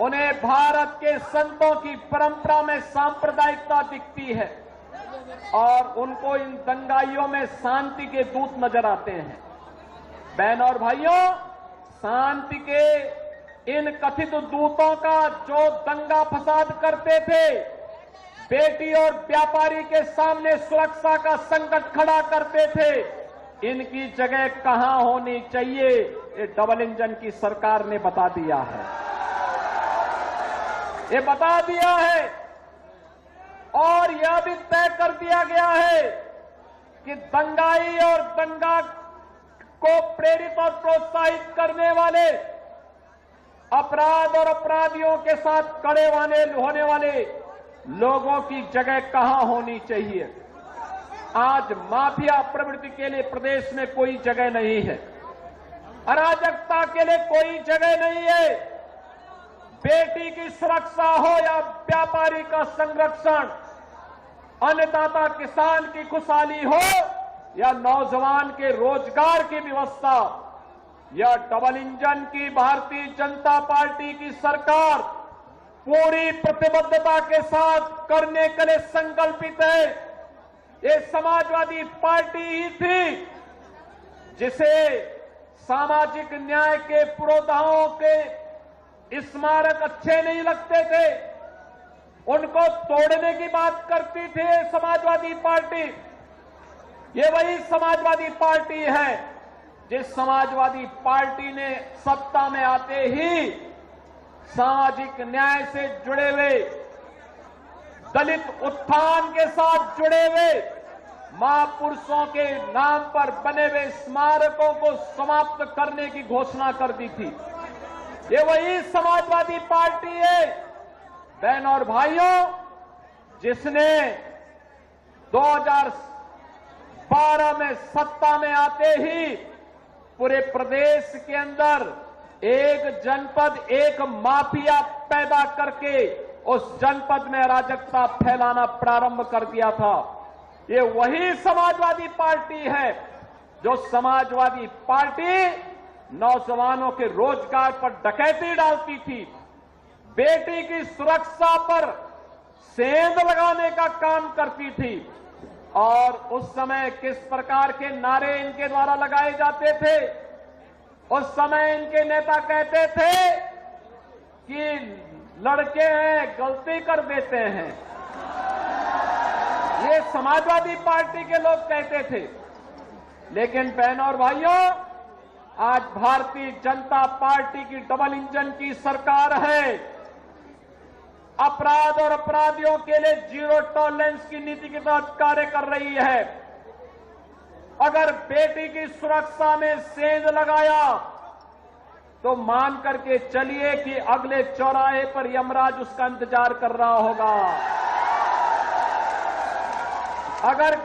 उन्हें भारत के संतों की परंपरा में सांप्रदायिकता दिखती है और उनको इन दंगाइयों में शांति के दूत नजर आते हैं। बहनों और भाइयों, शांति के इन कथित दूतों का जो दंगा फसाद करते थे, बेटी और व्यापारी के सामने सुरक्षा का संकट खड़ा करते थे, इनकी जगह कहां होनी चाहिए, ये डबल इंजन की सरकार ने बता दिया है। ये बता दिया है और यह भी तय कर दिया गया है कि दंगाई और दंगा को प्रेरित और प्रोत्साहित करने वाले अपराध और अपराधियों के साथ खड़े होने वाले लोगों की जगह कहां होनी चाहिए। आज माफिया प्रवृत्ति के लिए प्रदेश में कोई जगह नहीं है, अराजकता के लिए कोई जगह नहीं है। बेटी की सुरक्षा हो या व्यापारी का संरक्षण, अन्नदाता किसान की खुशहाली हो या नौजवान के रोजगार की व्यवस्था, यह डबल इंजन की भारतीय जनता पार्टी की सरकार पूरी प्रतिबद्धता के साथ करने के लिए संकल्पित है। ये समाजवादी पार्टी ही थी जिसे सामाजिक न्याय के पुरोधाओं के स्मारक अच्छे नहीं लगते थे, उनको तोड़ने की बात करती थी समाजवादी पार्टी। ये वही समाजवादी पार्टी है जिस समाजवादी पार्टी ने सत्ता में आते ही सामाजिक न्याय से जुड़े हुए, दलित उत्थान के साथ जुड़े हुए महापुरुषों के नाम पर बने हुए स्मारकों को समाप्त करने की घोषणा कर दी थी। ये वही समाजवादी पार्टी है बहनों और भाइयों जिसने 2012 में सत्ता में आते ही पूरे प्रदेश के अंदर एक जनपद एक माफिया पैदा करके उस जनपद में अराजकता फैलाना प्रारंभ कर दिया था। ये वही समाजवादी पार्टी है जो समाजवादी पार्टी नौजवानों के रोजगार पर डकैती डालती थी, बेटी की सुरक्षा पर सेंध लगाने का काम करती थी। और उस समय किस प्रकार के नारे इनके द्वारा लगाए जाते थे? उस समय इनके नेता कहते थे कि लड़के हैं गलती कर देते हैं, ये समाजवादी पार्टी के लोग कहते थे। लेकिन बहनों और भाइयों, आज भारतीय जनता पार्टी की डबल इंजन की सरकार है, अपराध और अपराधियों के लिए जीरो टॉलरेंस की नीति के तहत कार्य कर रही है। अगर बेटी की सुरक्षा में सेंध लगाया तो मान करके चलिए कि अगले चौराहे पर यमराज उसका इंतजार कर रहा होगा। अगर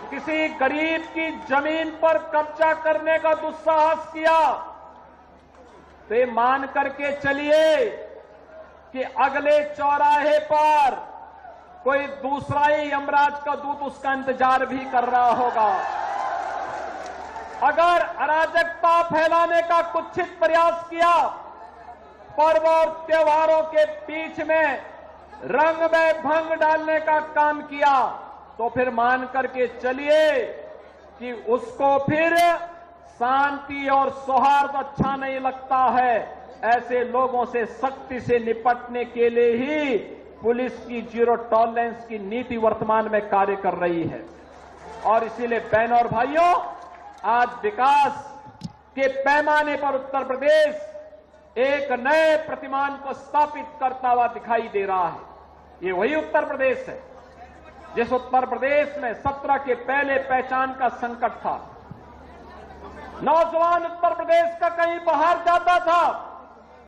किसी गरीब की जमीन पर कब्जा करने का दुस्साहस किया तो ये मान करके चलिए कि अगले चौराहे पर कोई दूसरा ही यमराज का दूत उसका इंतजार भी कर रहा होगा। अगर अराजकता फैलाने का कुत्सित प्रयास किया, पर्व और त्योहारों के बीच में रंग में भंग डालने का काम किया तो फिर मान करके चलिए कि उसको फिर शांति और सौहार्द अच्छा नहीं लगता है। ऐसे लोगों से सख्ती से निपटने के लिए ही पुलिस की जीरो टॉलरेंस की नीति वर्तमान में कार्य कर रही है। और इसीलिए बहनों और भाइयों, आज विकास के पैमाने पर उत्तर प्रदेश एक नए प्रतिमान को स्थापित करता हुआ दिखाई दे रहा है। ये वही उत्तर प्रदेश है जिस उत्तर प्रदेश में 17 के पहले पहचान का संकट था। नौजवान उत्तर प्रदेश का कहीं बाहर जाता था